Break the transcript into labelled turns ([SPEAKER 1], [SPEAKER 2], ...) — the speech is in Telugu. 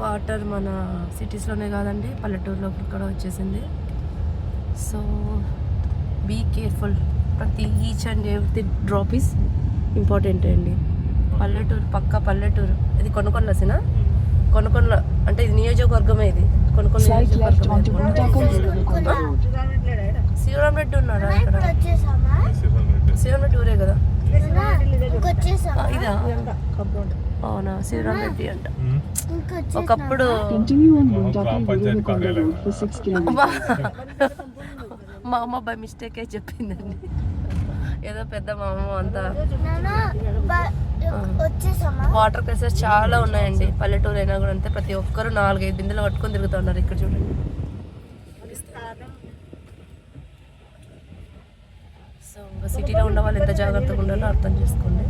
[SPEAKER 1] వాటర్ మన సిటీస్లోనే కాదండి, పల్లెటూరులో కూడా వచ్చేసింది. సో బీ కేర్ఫుల్, ప్రతి each and every drop is important అండి. పల్లెటూరు, పక్క పల్లెటూరు. ఇది కొనుకొండసినా, కొనుకొండ అంటే ఇది నియోజకవర్గమే. ఇది కొనుకొండ శ్రీరామ్ రెడ్డి ఉన్నారా ఇక్కడ? శ్రీరామ్ రెడ్డి ఊరే కదా ఇదా? అవునా, శ్రీరామ్ రెడ్డి అంట. ఒకప్పుడు మా అమ్మ బై మిస్టేక్ అయి చెప్పిందండి, ఏదో పెద్ద మా అమ్మ అంతా. వాటర్ ప్రెషర్స్ చాలా ఉన్నాయండి పల్లెటూరు అయినా కూడా అంతే. ప్రతి ఒక్కరు 4-5 బిందెలు పట్టుకొని తిరుగుతూ ఉన్నారు. ఇక్కడ చూడండి. సో సిటీలో ఉన్న వాళ్ళు ఎంత జాగ్రత్తగా ఉండాలో అర్థం చేసుకోండి.